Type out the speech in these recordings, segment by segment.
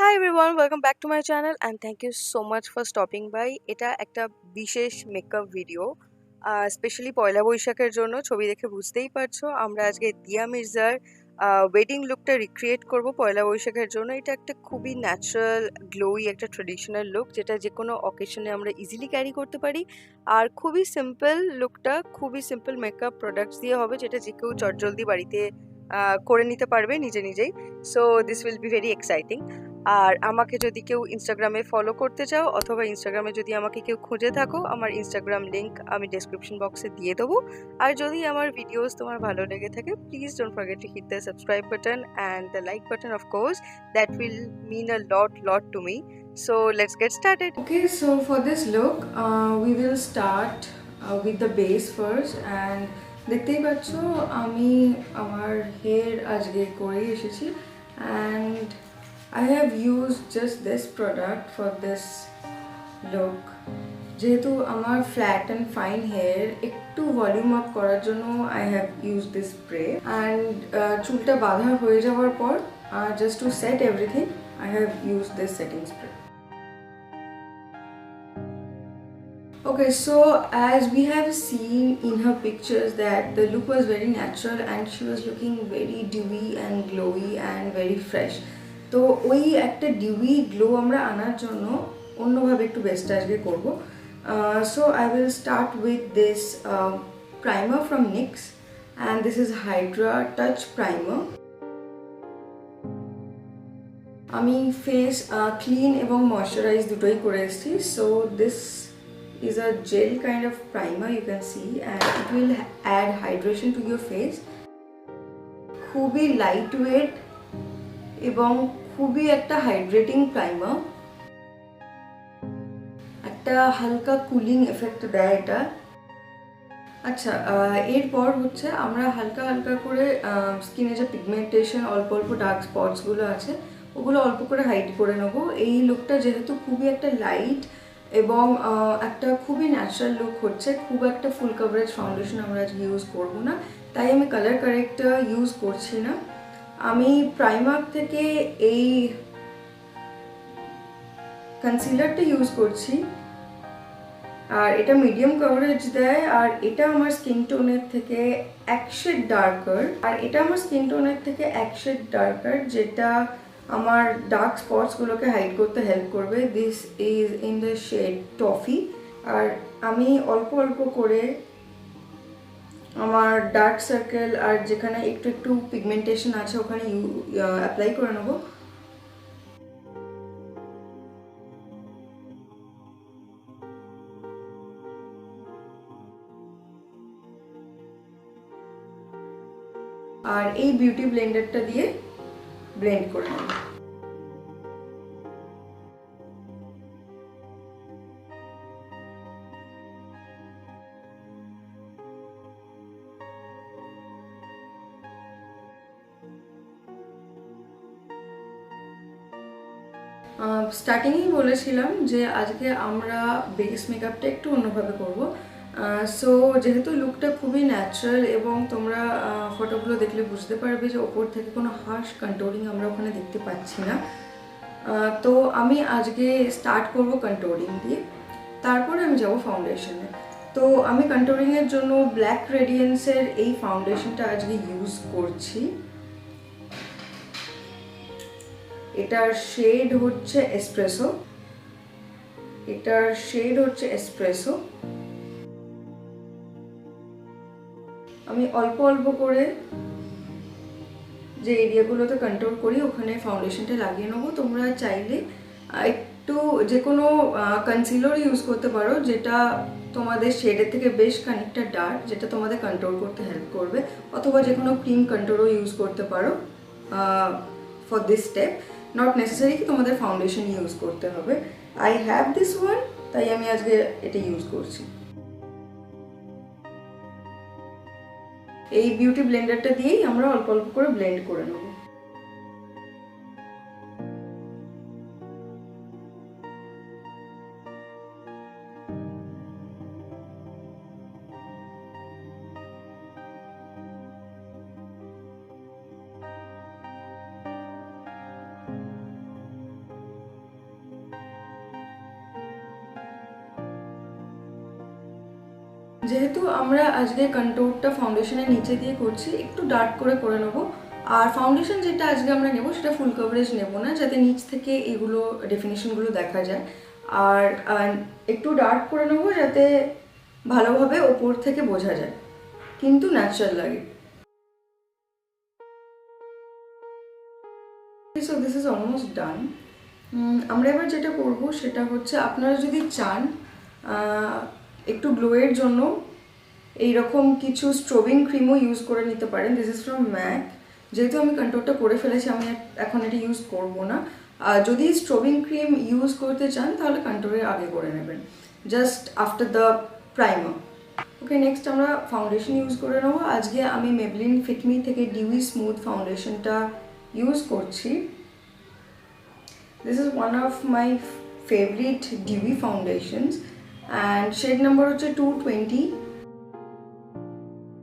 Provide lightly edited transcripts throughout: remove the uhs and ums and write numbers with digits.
Hi everyone, welcome back to my channel and thank you so much for stopping by. এটা একটা বিশেষ makeup video specially পয়লা বৈশাখের জন্য। ছবি দেখে বুঝতেই পারছো আমরা আজকে দিয়া মির্জার ওয়েডিং লুকটা রিক্রিয়েট করব পয়লা বৈশাখের জন্য। এটা একটা খুবই ন্যাচারাল গ্লোই একটা ট্রেডিশনাল লুক, যেটা যে কোনো অকেশনে আমরা ইজিলি ক্যারি করতে পারি। আর খুবই সিম্পল লুকটা, খুবই সিম্পল মেকআপ প্রোডাক্টস দিয়ে হবে, যেটা যে কেউ চটজলদি বাড়িতে করে নিতে পারবে নিজে নিজেই। So this will be very exciting. আর আমাকে যদি কেউ ইনস্টাগ্রামে ফলো করতে চাও অথবা ইনস্টাগ্রামে যদি আমাকে কেউ খুঁজে থাকো, আমার ইনস্টাগ্রাম লিংক আমি ডেসক্রিপশন বক্সে দিয়ে দেবো। আর যদি আমার ভিডিওস তোমার ভালো লেগে থাকে, please don't forget to hit the subscribe button and the like button, of course that will mean a lot to me. So let's get started. Okay, so for this look we will start with the base first. And দেখতেই পাচ্ছ আমি আমার hair আজকে করে এসেছি and I have used just this product for this look. যেহেতু আমার flat and fine hair, একটু ভলিউম আপ করার জন্য I have used this spray. And চুলটা বাঁধা হয়ে যাওয়ার পর just to set everything I have used this setting spray. Okay, so as we have seen in her pictures that the look was very natural and she was looking very dewy and glowy and very fresh. তো ওই একটা dewy glow আমরা আনার জন্য অন্যভাবে একটু best আজকে করবো। So I will start with this primer from NIX and this is Hydra touch primer. আমি ফেস ক্লিন এবং ময়শ্চারাইজ দুটোই করে এসেছি। So this is a gel kind of primer, you can see, and it will add hydration to your face. খুবই light weight এবং খুবই একটা hydrating primer, একটা হালকা কুলিং এফেক্ট দেয় এটা। আচ্ছা, এরপর হচ্ছে আমরা হালকা হালকা করে স্কিনে যে পিগমেন্টেশন, অল্প অল্প ডার্ক স্পটসগুলো আছে ওগুলো অল্প করে হাইড করে নেবো। এই লুকটা যেহেতু খুবই একটা লাইট এবং একটা খুবই ন্যাচারাল লুক হচ্ছে, খুব একটা ফুল কভারেজ ফাউন্ডেশন আমরা আজকে ইউজ করবো না, তাই আমি কালার কারেক্টর ইউজ করছি না। আমি প্রাইমার থেকে এই কনসিলারটা ইউজ করছি আর এটা মিডিয়াম কভারেজ দেয় আর এটা আমার স্কিন টোনের থেকে এক শেড ডার্কার, যেটা আমার ডার্ক স্পটসগুলোকে হাইড করতে হেল্প করবে। This is in the shade toffee. আর আমি অল্প অল্প করে আমার ডার্ক সার্কেল আর যেখানে একটু একটু পিগমেন্টেশন আছে ওখানে অ্যাপ্লাই করে নেবো। আর এই বিউটি ব্লেন্ডারটা দিয়ে ব্লেন্ড করে নেব। স্টার্টিংয়েই বলেছিলাম যে আজকে আমরা বেস মেকআপটা একটু অন্যভাবে করব। সো যেহেতু লুকটা খুবই ন্যাচারাল এবং তোমরা ফটোগুলো দেখলে বুঝতে পারবে যে ওপর থেকে কোনো হার্শ কন্ট্রোলিং আমরা ওখানে দেখতে পাচ্ছি না। তো আমি আজকে স্টার্ট করব কন্ট্রোলিং দিয়ে, তারপরে আমি যাব ফাউন্ডেশনে। তো আমি কন্ট্রোলিংয়ের জন্য ব্ল্যাক রেডিয়েন্সের এই ফাউন্ডেশনটা আজকে ইউজ করছি। এটার শেড হচ্ছে এসপ্রেসো। আমি অল্প অল্প করে যে এরিয়াগুলোতে কন্ট্রোল করি ওখানে ফাউন্ডেশনটা লাগিয়ে নেবো। তোমরা চাইলে একটু যে কোনো কনসিলার ইউজ করতে পারো যেটা তোমাদের শেডের থেকে বেশ খানিকটা ডার্ক, যেটা তোমাদের কন্ট্রোল করতে হেল্প করবে, অথবা যে কোনো ক্রিম কন্ট্রোলও ইউজ করতে পারো for this step. Not necessary কি তোমাদের ফাউন্ডেশন ইউজ করতে হবে। আই হ্যাভ দিস ওয়ান, তাই আমি আজকে এটা ইউজ করছি। এই বিউটি ব্লেন্ডারটা দিয়েই আমরা অল্প অল্প করে ব্লেন্ড করে নেব। যেহেতু আমরা আজকে কন্ট্যুরটা ফাউন্ডেশনের নিচে দিয়ে করছি, একটু ডার্ক করে নেব। আর ফাউন্ডেশন যেটা আজকে আমরা নেব সেটা ফুল কভারেজ নেব না, যাতে নিচ থেকে এগুলো ডেফিনেশনগুলো দেখা যায়। আর একটু ডার্ক করে নেব যাতে ভালোভাবে ওপর থেকে বোঝা যায়, কিন্তু ন্যাচারাল লাগে। So this is almost done. আমরা এবার যেটা করব সেটা হচ্ছে, আপনারা যদি চান একটু গ্লোয়ের জন্য এইরকম কিছু স্ট্রোবিং ক্রিমও ইউজ করে নিতে পারেন। This is from Mac. যেহেতু আমি কন্ট্যুরটা করে ফেলেছি, আমি এখন এটা ইউজ করব না। যদি স্ট্রোবিং ক্রিম ইউজ করতে চান তাহলে কন্ট্যুরের আগে করে নেবেন, just after the primer. Okay, next আমরা ফাউন্ডেশন ইউজ করে নেবো। আজকে আমি মেবলিন ফিটমি থেকে ডিউই স্মুথ ফাউন্ডেশনটা ইউজ করছি। This is one of my favourite dewy foundations and shade number হচ্ছে 220।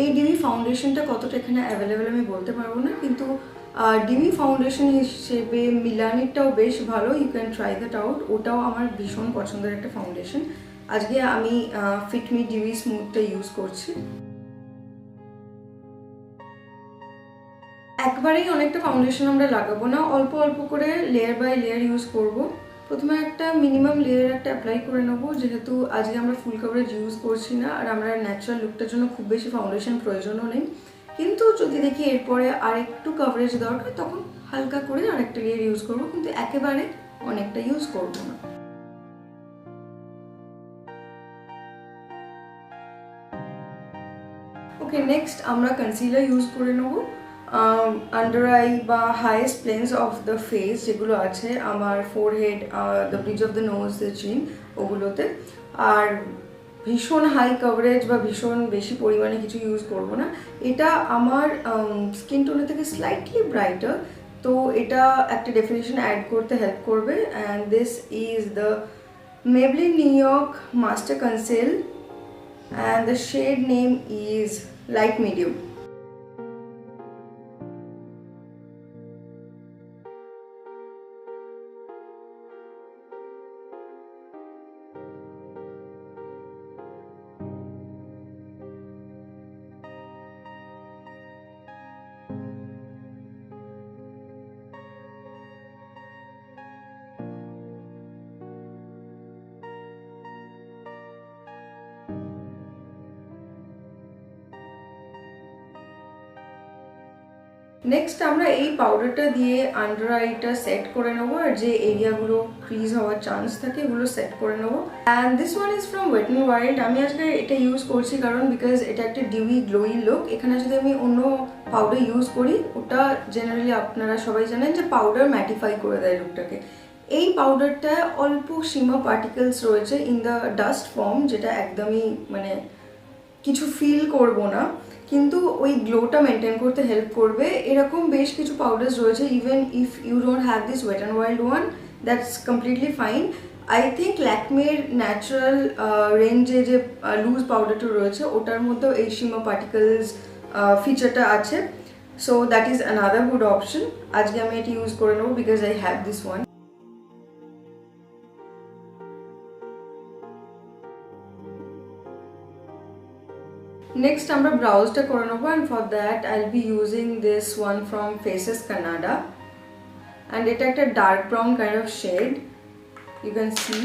এই ডিউই ফাউন্ডেশনটা কতটা এখানে অ্যাভেলেবেল আমি বলতে পারবো না, কিন্তু ডিউই ফাউন্ডেশন হিসেবে মিলানিটাও বেশ ভালো। You can try that out. ওটাও আমার ভীষণ পছন্দের একটা ফাউন্ডেশন। আজকে আমি ফিটমি ডিউই স্মুথটা ইউজ করছি। একবারেই অনেকটা ফাউন্ডেশন আমরা লাগাবো না, অল্প অল্প করে লেয়ার বাই লেয়ার ইউজ করব। প্রথমে একটা মিনিমাম লেয়ার একটা অ্যাপ্লাই করে নেবো, যেহেতু আজকে আমরা ফুল কভারেজ ইউজ করছি না, আর আমরা ন্যাচারাল লুকটার জন্য খুব বেশি ফাউন্ডেশন প্রয়োজনও নেই। কিন্তু যদি দেখি এরপরে আর একটু কভারেজ দরকার, তখন হালকা করে আরেকটা লেয়ার ইউজ করব, কিন্তু একেবারে অনেকটা ইউজ করব না। ওকে, নেক্সট আমরা কনসিলার ইউজ করে নেব। আন্ডার আই বা highest planes of the face যেগুলো আছে আমার, forehead, the bridge of the nose, the chin, ওগুলোতে। আর ভীষণ হাই কভারেজ বা ভীষণ বেশি পরিমাণে কিছু ইউজ করব না। এটা আমার স্কিন টোনের থেকে স্লাইটলি ব্রাইটার, তো এটা একটা ডেফিনেশন অ্যাড করতে হেল্প করবে। And this is the Maybelline new York master conceal and the shade name is light medium. Next আমরা এই পাউডারটা দিয়ে আন্ডার আইটা সেট করে নেবো, আর যে এরিয়াগুলো ক্রিজ হওয়ার চান্স থাকে এগুলো সেট করে নেবো। And this one is from Wet and Wild. আমি আজকে এটা ইউজ করছি কারণ বিকজ এটা একটা ডিউই গ্লোই লুক। এখানে যদি আমি অন্য পাউডার ইউজ করি, ওটা জেনারেলি আপনারা সবাই জানেন যে পাউডার ম্যাটিফাই করে দেয় লুকটাকে। এই পাউডারটায় অল্প শিমার পার্টিকেলস রয়েছে ইন দ্য ডাস্ট ফর্ম, যেটা একদমই মানে কিছু ফিল করবো না, কিন্তু ওই গ্লোটা মেনটেন করতে হেল্প করবে। এরকম বেশ কিছু পাউডার্স রয়েছে, even if you don't have this wet and wild one, that's completely fine. I think ল্যাকমের ন্যাচারাল রেঞ্জে যে লুজ পাউডারটা রয়েছে ওটার মধ্যেও এই শিমার পার্টিকেলস ফিচারটা আছে, so that is another good option. আজকে আমি এটি ইউজ করে নেবো because I have this one. Next আমরা ব্রাউজটা করে নেবো, and for that I will be using this one from Faces Canada, অ্যান্ড এটা একটা dark brown kind of shade, you can see.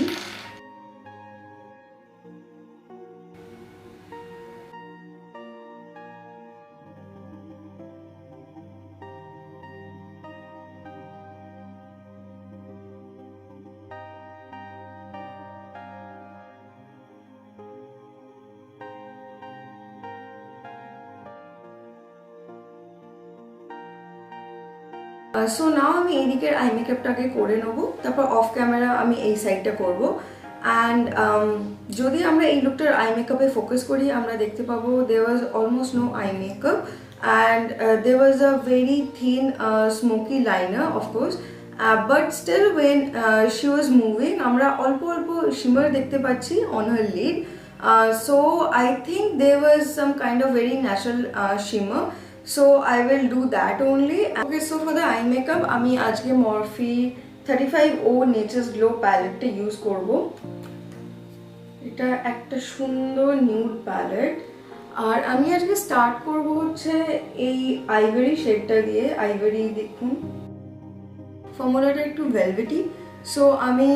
So now আমি এই দিকের আই মেকআপটাকে করে নেবো, তারপর অফ ক্যামেরা আমি এই সাইডটা করবো। অ্যান্ড যদি আমরা এই লুকটার আই মেকআপে ফোকাস করি, আমরা দেখতে পাবো there was almost no eye makeup and there was a very thin smoky liner of course, but still when she was moving আমরা অল্প অল্প shimmer দেখতে পাচ্ছি on her lid, so I think there was some kind of very natural shimmer, so I will do that only. Okay, so for the eye makeup আমি আজকে Morphe 35O Nature's Glow palette টা use করব। এটা একটা সুন্দর nude palette. আর আমি আজকে start করব হচ্ছে এই আইভরি শেডটা দিয়ে। আইভরি দেখুন ফর্মুলাটা একটু ভেলভেটি, সো আমি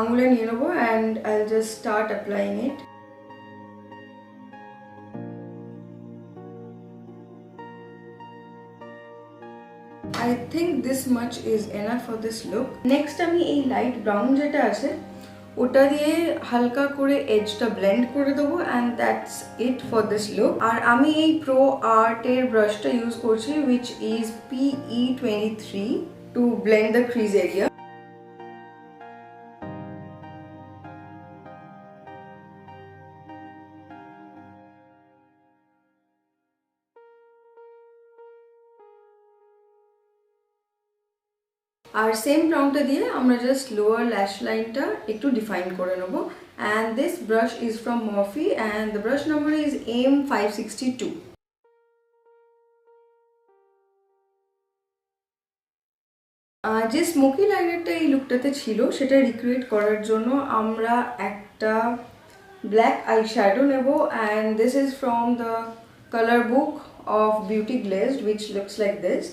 আঙুলে নিয়ে নেবো and I just start applying it. I think this much is enough for this look. Next আমি এই লাইট ব্রাউন যেটা আছে ওটা দিয়ে হালকা করে এজটা ব্লেন্ড করে দেবো and that's it for this look. আর আমি এই প্রো আর্টের ব্রাশটা ইউজ করছি which is PE23 to blend the crease area. আর সেম ব্রাউনটা দিয়ে আমরা জাস্ট লোয়ার ল্যাশ লাইনটা একটু ডিফাইন করে নেব। And this brush is from Murphy and the brush number is M562. যে স্মোকি লাইনারটা এই লুকটাতে ছিল সেটা রিক্রিয়েট করার জন্য আমরা একটা ব্ল্যাক আই শ্যাডো নেব and this is from the colour book of beauty glazed which looks like this.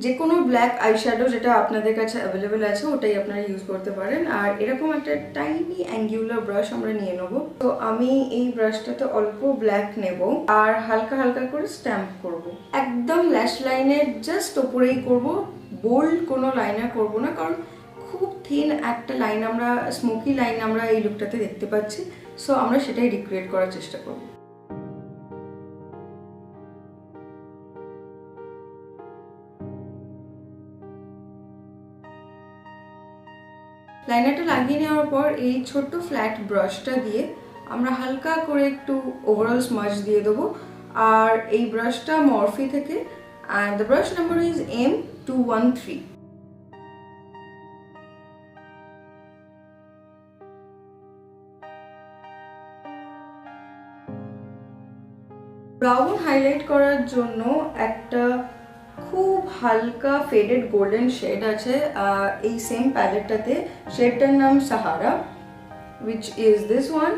যে কোনো ব্ল্যাক আই শ্যাডো যেটা আপনাদের কাছে অ্যাভেলেবেল আছে ওটাই আপনারা ইউজ করতে পারেন। আর এরকম একটা টাইনি অ্যাঙ্গুলার ব্রাশ আমরা নিয়ে নেবো। তো আমি এই ব্রাশটাতে অল্প ব্ল্যাক নেব আর হালকা হালকা করে স্ট্যাম্প করব। একদম ল্যাশ লাইনের জাস্ট ওপরেই করব, বোল্ড কোনো লাইনার করব না, কারণ খুব থিন একটা লাইন আমরা স্মোকি লাইন আমরা এই লুকটাতে দেখতে পাচ্ছি, সো আমরা সেটাই রিক্রিয়েট করার চেষ্টা করব। লাইনারটা লাগিয়ে নেওয়ার পর এই ছোট্ট ফ্ল্যাট ব্রাশটা দিয়ে আমরা হালকা করে একটু ওভারঅল স্মাজ দিয়ে দেবো। আর এই ব্রাশটা মরফি থেকে and the brush number is M213. Brown highlight করার জন্য একটা খুব হালকা ফেডেড গোল্ডেন শেড আছে এই সেম প্যালেটটাতে। শেডটার নাম Sahara which is this one.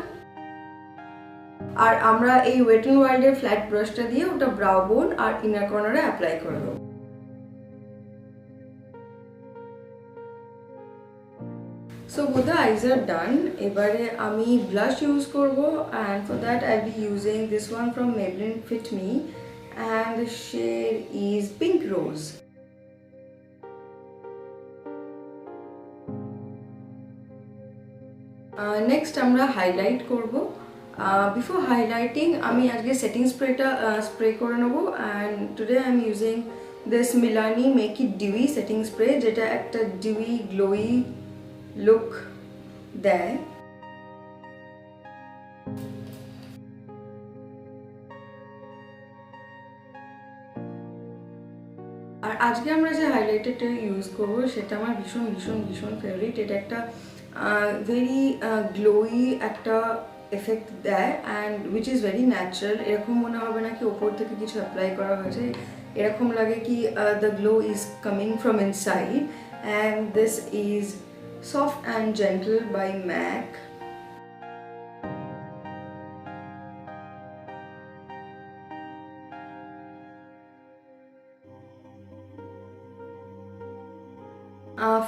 আর আমরা এই ওয়েট এন্ড ওয়াইল্ডের ফ্ল্যাট ব্রাশটা দিয়ে ওটা ব্রাউ বোন আর ইনার কর্নারে অ্যাপ্লাই করে দেবো। So both the eyes are done. এবারে আমি blush use করব and for that I'll be using this one from Maybelline Fit Me and the shade is Pink Rose. Next আমরা highlight করব। Before highlighting আমি আজকে setting sprayটা spray করে নেব and today I'm using this Milani Make It Dewy setting spray যেটা একটা dewy glowy look দেয়। আর আজকে আমরা যে হাইলাইটারটা ইউজ করব সেটা আমার ভীষণ ভীষণ ভীষণ ফেভারিট। এটা একটা ভেরি গ্লোই একটা এফেক্ট দেয় and which is very natural. এরকম মনে হবে না কি ওপর থেকে কিছু অ্যাপ্লাই করা হয়েছে, এরকম লাগে কি the glow is coming from inside and this is soft and gentle by MAC.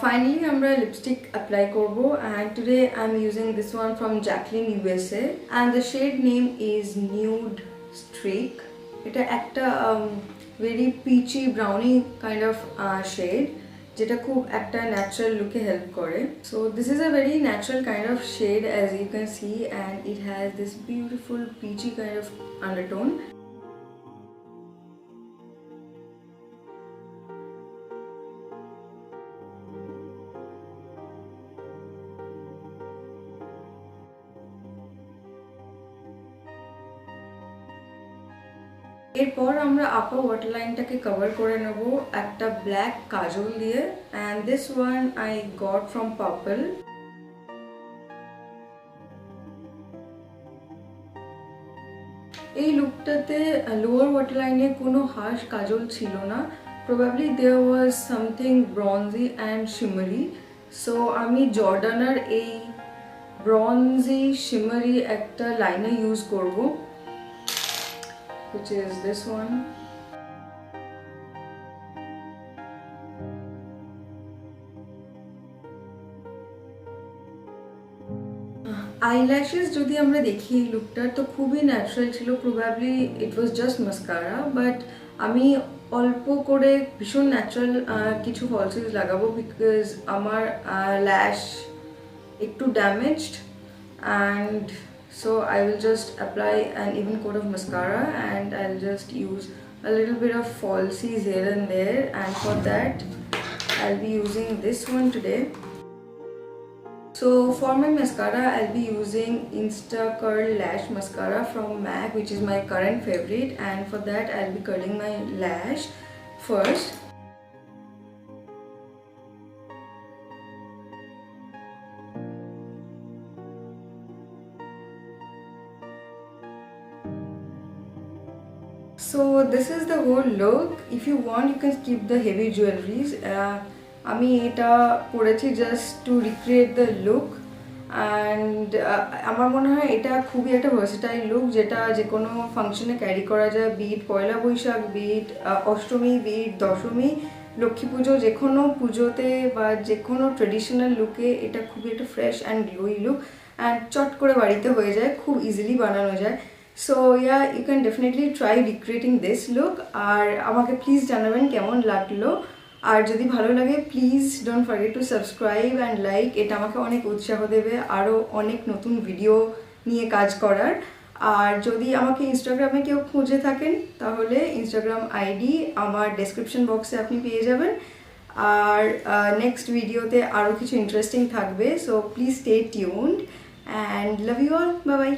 Finally আমরা lipstick apply করব and today I'm using this one from Jacqueline USA and the shade name is Nude Streak. এটা একটা very peachy browny kind of shade যেটা খুব একটা natural লুকে help করে। So this is a very natural kind of shade as you can see and it has this beautiful peachy kind of undertone. এরপর আমরা আপার water লাইনটাকে cover করে নেব একটা ব্ল্যাক কাজল দিয়ে and this one I got from purple. এই লুকটাতে lower water লাইনে কোনো হার্শ কাজল ছিল না, probably there was something bronzy and shimmery. So আমি জর্ডানার এই ব্রঞ্জি শিমারি একটা লাইনার ইউজ করব, which is this one. Eyelashes যদি আমরা দেখি লুকটা তো খুবই ন্যাচারাল ছিল, probably it was just mascara, but আমি অল্প করে ভীষণ ন্যাচারাল কিছু ফলসেস লাগাবো বিকজ আমার ল্যাশ একটু damaged, and so I will just apply an even coat of mascara and I'll just use a little bit of falsies here and there, and for that I'll be using this one today. So for my mascara I'll be using Insta Curl Lash Mascara from MAC, which is my current favorite, and for that I'll be curling my lash first. So this is the whole look. If you want you can skip the heavy jewelries. আমি এটা পরেছি just two recreate the look, and আমার মনে হয় এটা খুবই একটা versatile look যেটা যে কোনো ফাংশনে ক্যারি করা যায়, বিট পয়লা বৈশাখ, বিট অষ্টমী, বিট দশমী, লক্ষ্মী পুজো, যে কোনো পুজোতে বা যে কোনো ট্রেডিশনাল লুকে এটা খুবই একটা fresh and glowy look, and চট করে বাড়িতে হয়ে যায়, খুব ইজিলি বানানো যায়। So yeah, you can definitely try recreating this look, আর আমাকে প্লিজ জানাবেন কেমন লাগলো, আর যদি ভালো লাগে please don't forget to subscribe and like, এটা আমাকে অনেক উৎসাহ দেবে আরও অনেক নতুন ভিডিও নিয়ে কাজ করার। আর যদি আমাকে ইনস্টাগ্রামে কেউ খুঁজে থাকেন তাহলে ইনস্টাগ্রাম আইডি আমার ডেসক্রিপশন বক্সে আপনি পেয়ে যাবেন, আর নেক্সট ভিডিওতে আরও কিছু ইন্টারেস্টিং থাকবে। So please stay tuned and love you all, bye by.